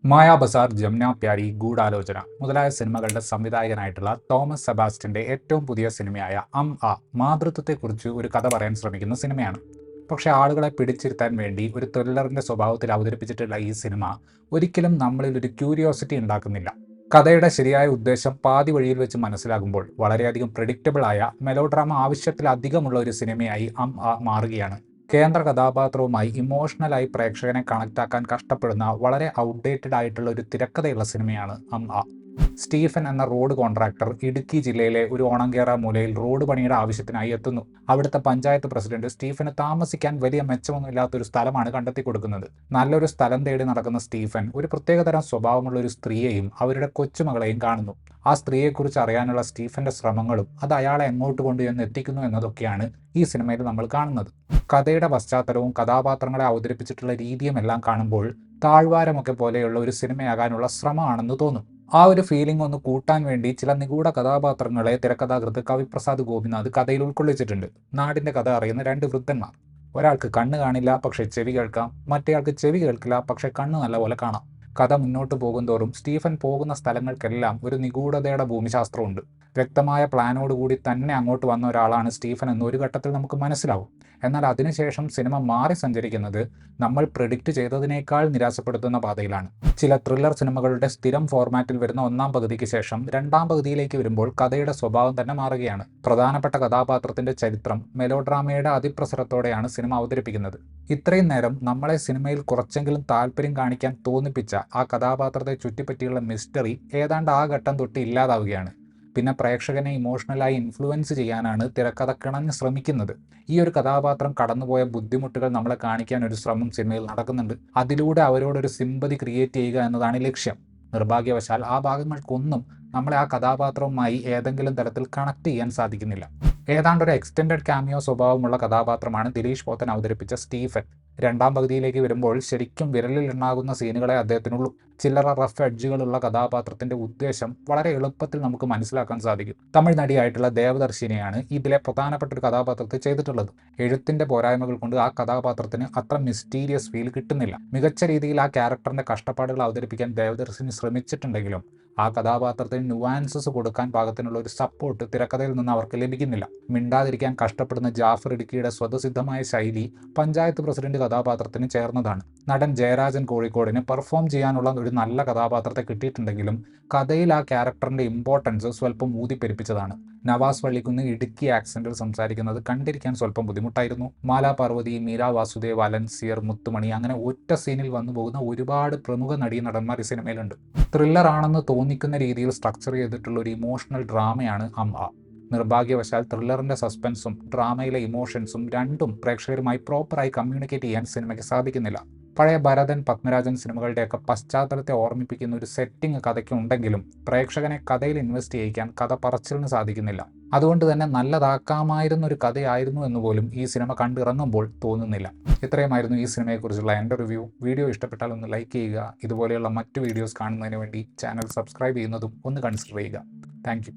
മായാ ബസാർ, ജമുന പ്യാരി, ഗൂഢാലോചന മുതലായ സിനിമകളുടെ സംവിധായകനായിട്ടുള്ള തോമസ് സെബാസ്റ്റ്യന്റെ ഏറ്റവും പുതിയ സിനിമയായ മാതൃത്വത്തെക്കുറിച്ച് ഒരു കഥ പറയാൻ ശ്രമിക്കുന്ന സിനിമയാണ്. പക്ഷേ ആളുകളെ പിടിച്ചിരുത്താൻ വേണ്ടി ഒരു ത്രില്ലറിന്റെ സ്വഭാവത്തിൽ അവതരിപ്പിച്ചിട്ടുള്ള ഈ സിനിമ ഒരിക്കലും നമ്മളിൽ ഒരു ക്യൂരിയോസിറ്റി ഉണ്ടാക്കുന്നില്ല. കഥയുടെ ശരിയായ ഉദ്ദേശം പാതി വഴിയിൽ വെച്ച് മനസ്സിലാകുമ്പോൾ വളരെയധികം പ്രെഡിക്റ്റബിൾ ആയ മെലോഡ്രാമ ആവശ്യത്തിലധികമുള്ള ഒരു സിനിമയായി മാറുകയാണ്. കേന്ദ്ര കഥാപാത്രവുമായി ഇമോഷണലായി പ്രേക്ഷകനെ കണക്റ്റാക്കാൻ കഷ്ടപ്പെടുന്ന വളരെ ഔട്ട്ഡേറ്റഡ് ആയിട്ടുള്ള ഒരു തിരക്കഥയുള്ള സിനിമയാണ് സ്റ്റീഫൻ എന്ന റോഡ് കോൺട്രാക്ടർ ഇടുക്കി ജില്ലയിലെ ഒരു ഓണങ്കേറ മൂലയിൽ റോഡ് പണിയുടെ ആവശ്യത്തിനായി എത്തുന്നു. അവിടുത്തെ പഞ്ചായത്ത് പ്രസിഡന്റ് സ്റ്റീഫന് താമസിക്കാൻ വലിയ മെച്ചമൊന്നുമില്ലാത്തൊരു സ്ഥലമാണ് കണ്ടെത്തി കൊടുക്കുന്നത്. നല്ലൊരു സ്ഥലം തേടി നടക്കുന്ന സ്റ്റീഫൻ ഒരു പ്രത്യേകതരം സ്വഭാവമുള്ള ഒരു സ്ത്രീയെയും അവരുടെ കൊച്ചുമകളെയും കാണുന്നു. ആ സ്ത്രീയെക്കുറിച്ച് അറിയാനുള്ള സ്റ്റീഫന്റെ ശ്രമങ്ങളും അത് അയാളെ എങ്ങോട്ട് കൊണ്ടുവന്ന് എത്തിക്കുന്നു എന്നതൊക്കെയാണ് ഈ സിനിമയിൽ നമ്മൾ കാണുന്നത്. കഥയുടെ പശ്ചാത്തലവും കഥാപാത്രങ്ങളെ അവതരിപ്പിച്ചിട്ടുള്ള രീതിയും എല്ലാം കാണുമ്പോൾ താഴ്വാരമൊക്കെ പോലെയുള്ള ഒരു സിനിമയാകാനുള്ള ശ്രമമാണെന്ന് തോന്നും. ആ ഒരു ഫീലിംഗ് ഒന്ന് കൂട്ടാൻ വേണ്ടി ചില നിഗൂഢ കഥാപാത്രങ്ങളെ തിരക്കഥാകൃത്ത് കവിപ്രസാദ് ഗോപിനാഥ് കഥയിൽ ഉൾക്കൊള്ളിച്ചിട്ടുണ്ട്. നാടിന്റെ കഥ അറിയുന്ന രണ്ട് വൃദ്ധന്മാർ. ഒരാൾക്ക് കണ്ണ് കാണില്ല പക്ഷെ ചെവി കേൾക്കാം, മറ്റേയാൾക്ക് ചെവി കേൾക്കില്ല പക്ഷെ കണ്ണ് നല്ലപോലെ കാണാം. കഥ മുന്നോട്ട് പോകുന്തോറും സ്റ്റീഫൻ പോകുന്ന സ്ഥലങ്ങൾക്കെല്ലാം ഒരു നിഗൂഢതയുടെ ഭൂമിശാസ്ത്രമുണ്ട്. വ്യക്തമായ പ്ലാനോടുകൂടി തന്നെ അങ്ങോട്ട് വന്ന ഒരാളാണ് സ്റ്റീഫൻ എന്ന് ഒരു ഘട്ടത്തിൽ നമുക്ക് മനസ്സിലാവും. എന്നാൽ അതിനുശേഷം സിനിമ മാറി സഞ്ചരിക്കുന്നത് നമ്മൾ പ്രെഡിക്റ്റ് ചെയ്തതിനേക്കാൾ നിരാശപ്പെടുത്തുന്ന പാതയിലാണ്. ചില ത്രില്ലർ സിനിമകളുടെ സ്ഥിരം ഫോർമാറ്റിൽ വരുന്ന ഒന്നാം പകുതിക്ക് ശേഷം രണ്ടാം പകുതിയിലേക്ക് വരുമ്പോൾ കഥയുടെ സ്വഭാവം തന്നെ മാറുകയാണ്. പ്രധാനപ്പെട്ട കഥാപാത്രത്തിന്റെ ചരിത്രം മെലോഡ്രാമയുടെ അതിപ്രസരത്തോടെയാണ് സിനിമ അവതരിപ്പിക്കുന്നത്. ഇത്രയും നേരം നമ്മളെ സിനിമയിൽ കുറച്ചെങ്കിലും താല്പര്യം കാണിക്കാൻ തോന്നിപ്പിച്ച ആ കഥാപാത്രത്തെ ചുറ്റിപ്പറ്റിയുള്ള മിസ്റ്ററി ഏതാണ്ട് ആ ഘട്ടം തൊട്ട് ഇല്ലാതാവുകയാണ്. പിന്നെ പ്രേക്ഷകനെ ഇമോഷണലായി ഇൻഫ്ലുവൻസ് ചെയ്യാനാണ് തിരക്കഥ കിണഞ്ഞ് ശ്രമിക്കുന്നത്. ഈ ഒരു കഥാപാത്രം കടന്നുപോയ ബുദ്ധിമുട്ടുകൾ നമ്മളെ കാണിക്കാൻ ഒരു ശ്രമം സിനിമയിൽ നടക്കുന്നുണ്ട്. അതിലൂടെ അവരോടൊരു സിമ്പതി ക്രിയേറ്റ് ചെയ്യുക എന്നതാണ് ലക്ഷ്യം. നിർഭാഗ്യവശാൽ ആ ഭാഗങ്ങൾക്കൊന്നും നമ്മളെ ആ കഥാപാത്രവുമായി ഏതെങ്കിലും തരത്തിൽ കണക്ട് ചെയ്യാൻ സാധിക്കുന്നില്ല. ഏതാണ്ട് ഒരു എക്സ്റ്റെൻഡഡ് ക്യാമിയോ സ്വഭാവമുള്ള കഥാപാത്രമാണ് ദിലീഷ് പോത്തൻ അവതരിപ്പിച്ച സ്റ്റീഫൻ. രണ്ടാം പകുതിയിലേക്ക് വരുമ്പോൾ ശരിക്കും വിരലിൽ എണ്ണാകുന്ന സീനുകളെ അദ്ദേഹത്തിനുള്ളൂ. ചില്ലറ റഫ് എഡ്ജുകളുള്ള കഥാപാത്രത്തിന്റെ ഉദ്ദേശം വളരെ എളുപ്പത്തിൽ നമുക്ക് മനസ്സിലാക്കാൻ സാധിക്കും. തമിഴ് നടിയായിട്ടുള്ള ദേവദർശിനിയാണ് ഇതിലെ പ്രധാനപ്പെട്ട ഒരു കഥാപാത്രത്തെ ചെയ്തിട്ടുള്ളത്. എഴുത്തിന്റെ പോരായ്മകൾ കൊണ്ട് ആ കഥാപാത്രത്തിന് അത്ര മിസ്റ്റീരിയസ് ഫീൽ കിട്ടുന്നില്ല. മികച്ച രീതിയിൽ ആ ക്യാരക്ടറിന്റെ കഷ്ടപ്പാടുകൾ അവതരിപ്പിക്കാൻ ദേവദർശിനി ശ്രമിച്ചിട്ടുണ്ടെങ്കിലും ആ കഥാപാത്രത്തിന് നുവാൻസസ് കൊടുക്കാൻ പാകത്തിനുള്ള ഒരു സപ്പോർട്ട് തിരക്കഥയിൽ നിന്ന് അവർക്ക് ലഭിക്കുന്നില്ല. മിണ്ടാതിരിക്കാൻ കഷ്ടപ്പെടുന്ന ജാഫർ ഇടുക്കിയുടെ സ്വതസിദ്ധമായ ശൈലി പഞ്ചായത്ത് പ്രസിഡന്റ് കഥാപാത്രത്തിന് ചേർന്നതാണ്. നടൻ ജയരാജൻ കോഴിക്കോടിന് പെർഫോം ചെയ്യാനുള്ള ഒരു നല്ല കഥാപാത്രത്തെ കിട്ടിയിട്ടുണ്ടെങ്കിലും കഥയിൽ ആ ക്യാരക്ടറിന്റെ ഇമ്പോർട്ടൻസ് സ്വല്പം ഊതിപ്പെരിപ്പിച്ചതാണ്. നവാസ് വള്ളിക്കുന്ന് ഇടുക്കി ആക്സന്റിൽ സംസാരിക്കുന്നത് കണ്ടിരിക്കാൻ സ്വല്പം ബുദ്ധിമുട്ടായിരുന്നു. മാലാ പാർവതി, മീര വാസുദേവ്, അലൻസിയർ, മുത്തുമണി അങ്ങനെ ഒറ്റ സീനിൽ വന്നു പോകുന്ന ഒരുപാട് പ്രമുഖ നടന്മാർ ഈ സിനിമയിലുണ്ട്. ത്രില്ലർ ആണെന്ന് തോന്നിക്കുന്ന രീതിയിൽ സ്ട്രക്ചർ ചെയ്തിട്ടുള്ള ഒരു ഇമോഷണൽ ഡ്രാമയാണ് നിർഭാഗ്യവശാൽ ത്രില്ലറിന്റെ സസ്പെൻസും ഡ്രാമയിലെ ഇമോഷൻസും രണ്ടും പ്രേക്ഷകരുമായി പ്രോപ്പറായി കമ്മ്യൂണിക്കേറ്റ് ചെയ്യാൻ സിനിമയ്ക്ക് സാധിക്കുന്നില്ല. പഴയ ഭരതൻ, പത്മരാജൻ സിനിമകളുടെയൊക്കെ പശ്ചാത്തലത്തെ ഓർമ്മിപ്പിക്കുന്ന ഒരു സെറ്റിംഗ് കഥയ്ക്കുണ്ടെങ്കിലും പ്രേക്ഷകനെ കഥയിൽ ഇൻവെസ്റ്റ് ചെയ്യിക്കാൻ കഥ പറച്ചിലിന് സാധിക്കുന്നില്ല. അതുകൊണ്ട് തന്നെ നല്ലതാക്കാമായിരുന്ന ഒരു കഥയായിരുന്നു എന്നുപോലും ഈ സിനിമ കണ്ടിറങ്ങുമ്പോൾ തോന്നുന്നില്ല. ഇത്രയുമായിരുന്നു ഈ സിനിമയെക്കുറിച്ചുള്ള എൻ്റെ റിവ്യൂ. വീഡിയോ ഇഷ്ടപ്പെട്ടാൽ ഒന്ന് ലൈക്ക് ചെയ്യുക. ഇതുപോലെയുള്ള മറ്റു വീഡിയോസ് കാണുന്നതിന് വേണ്ടി ചാനൽ സബ്സ്ക്രൈബ് ചെയ്യുന്നതും ഒന്ന് കൺസിഡർ ചെയ്യുക. താങ്ക്